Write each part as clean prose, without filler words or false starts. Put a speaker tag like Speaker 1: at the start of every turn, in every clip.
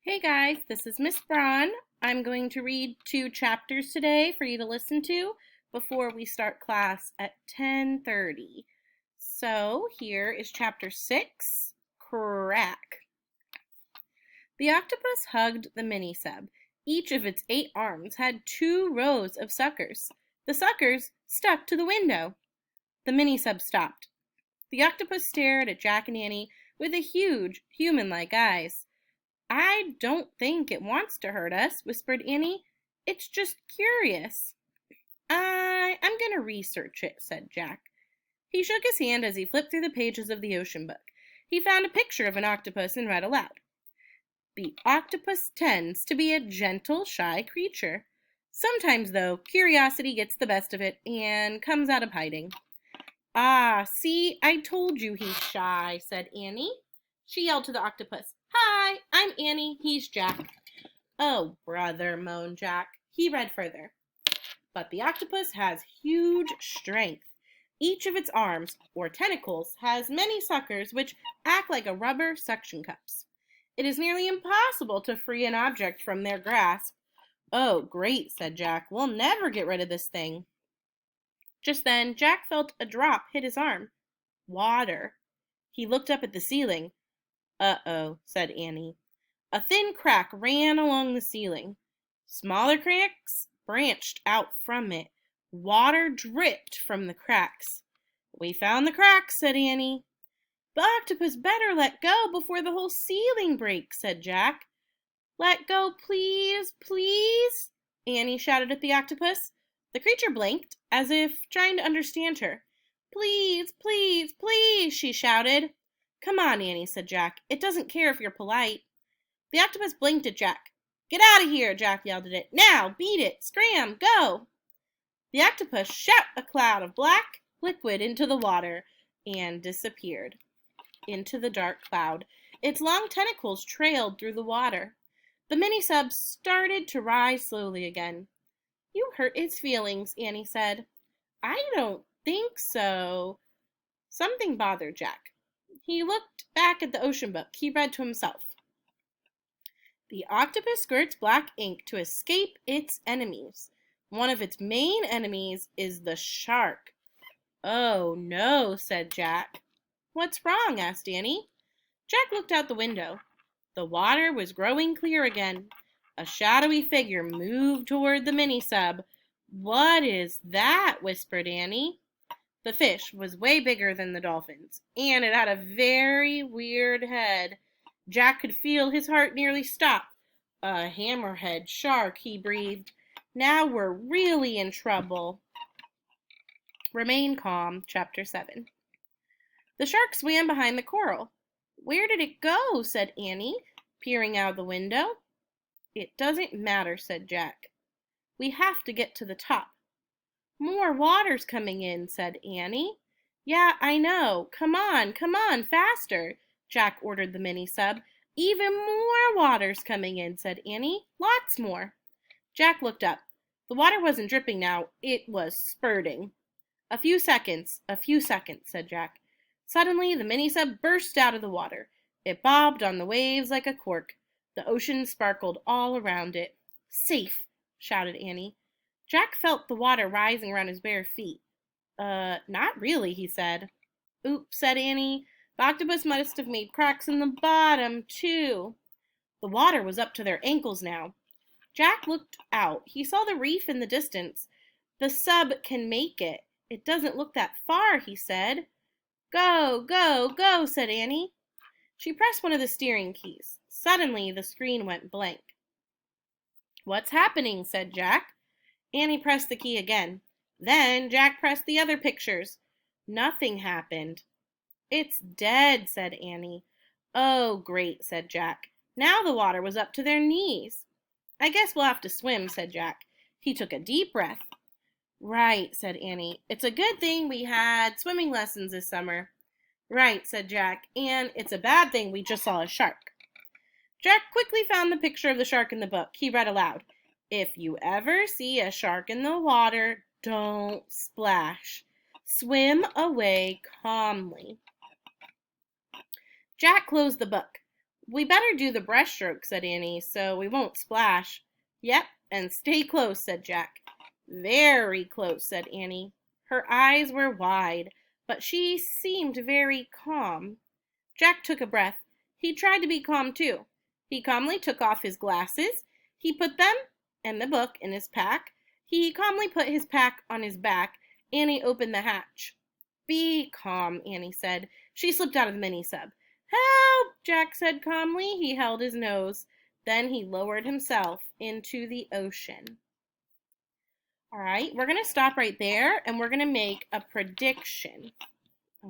Speaker 1: Hey guys, this is Miss Braun. I'm going to read 2 chapters today for you to listen to before we start class at 10:30. So here is chapter 6, Crack. The octopus hugged the mini-sub. Each of its 8 arms had 2 rows of suckers. The suckers stuck to the window. The mini-sub stopped. The octopus stared at Jack and Annie with a huge, human-like eyes. "I don't think it wants to hurt us," whispered Annie. "It's just curious." I'm going to research it," said Jack. He shook his hand as he flipped through the pages of the ocean book. He found a picture of an octopus and read aloud. "The octopus tends to be a gentle, shy creature. Sometimes, though, curiosity gets the best of it and comes out of hiding." "Ah, see, I told you he's shy," said Annie. She yelled to the octopus, "Hi, I'm Annie, he's Jack." "Oh, brother," moaned Jack. He read further. "But the octopus has huge strength. Each of its arms, or tentacles, has many suckers which act like rubber suction cups. It is nearly impossible to free an object from their grasp." "Oh, great," said Jack. "We'll never get rid of this thing." Just then, Jack felt a drop hit his arm. Water. He looked up at the ceiling. "Uh-oh," said Annie. A thin crack ran along the ceiling. Smaller cracks branched out from it. Water dripped from the cracks. "We found the cracks," said Annie. "The octopus better let go before the whole ceiling breaks," said Jack. "Let go, please, please," Annie shouted at the octopus. The creature blinked, as if trying to understand her. "Please, please, please," she shouted. "Come on, Annie," said Jack. "It doesn't care if you're polite." The octopus blinked at Jack. "Get out of here," Jack yelled at it. "Now, beat it, scram, go." The octopus shot a cloud of black liquid into the water and disappeared into the dark cloud. Its long tentacles trailed through the water. The mini-sub started to rise slowly again. "You hurt its feelings," Annie said. "I don't think so." Something bothered Jack. He looked back at the ocean book. He read to himself. "The octopus squirts black ink to escape its enemies. One of its main enemies is the shark." "Oh, no," said Jack. "What's wrong?" asked Annie. Jack looked out the window. The water was growing clear again. A shadowy figure moved toward the mini-sub. "What is that?" whispered Annie. The fish was way bigger than the dolphins, and it had a very weird head. Jack could feel his heart nearly stop. "A hammerhead shark," he breathed. "Now we're really in trouble." Remain calm, Chapter 7. The shark swam behind the coral. "Where did it go?" said Annie, peering out of the window. "It doesn't matter," said Jack. "We have to get to the top." "More water's coming in," said Annie. "Yeah, I know. Come on, faster," Jack ordered the mini-sub. "Even more water's coming in," said Annie. "Lots more." Jack looked up. The water wasn't dripping now. It was spurting. A few seconds, said Jack. Suddenly, the mini-sub burst out of the water. It bobbed on the waves like a cork. The ocean sparkled all around it. "Safe!" shouted Annie. Jack felt the water rising around his bare feet. Not really," he said. "Oops," said Annie. "The octopus must have made cracks in the bottom, too." The water was up to their ankles now. Jack looked out. He saw the reef in the distance. "The sub can make it. It doesn't look that far," he said. "Go, go, go," said Annie. She pressed one of the steering keys. Suddenly, the screen went blank. "What's happening?" said Jack. Annie pressed the key again. Then Jack pressed the other pictures. Nothing happened. "It's dead," said Annie. "Oh, great," said Jack. Now the water was up to their knees. "I guess we'll have to swim," said Jack. He took a deep breath. "Right," said Annie. "It's a good thing we had swimming lessons this summer." "Right," said Jack. "And it's a bad thing we just saw a shark." Jack quickly found the picture of the shark in the book. He read aloud. "If you ever see a shark in the water, don't splash. Swim away calmly." Jack closed the book. We better do the breaststroke, said Annie, so we won't splash. Yep, and stay close, said Jack. Very close, said Annie. Her eyes were wide, but she seemed very calm. Jack took a breath. He tried to be calm, too. He calmly took off his glasses. He put them and the book in his pack. He calmly put his pack on his back. Annie opened the hatch. Be calm, Annie said. She slipped out of the mini-sub. Help, Jack said calmly. He held his nose. Then he lowered himself into the ocean. All right, we're going to stop right there, and we're going to make a prediction.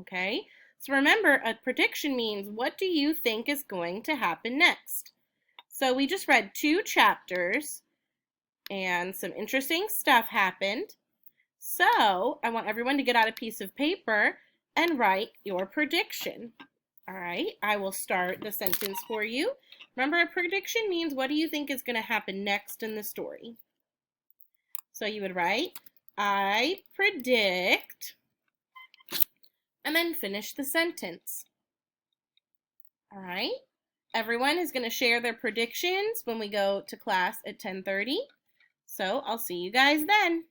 Speaker 1: Okay, so remember, a prediction means what do you think is going to happen next? So we just read 2 chapters, and some interesting stuff happened. So I want everyone to get out a piece of paper and write your prediction. All right, I will start the sentence for you. Remember, a prediction means what do you think is going to happen next in the story? So you would write, I predict, and then finish the sentence. All right, everyone is going to share their predictions when we go to class at 10:30. So I'll see you guys then.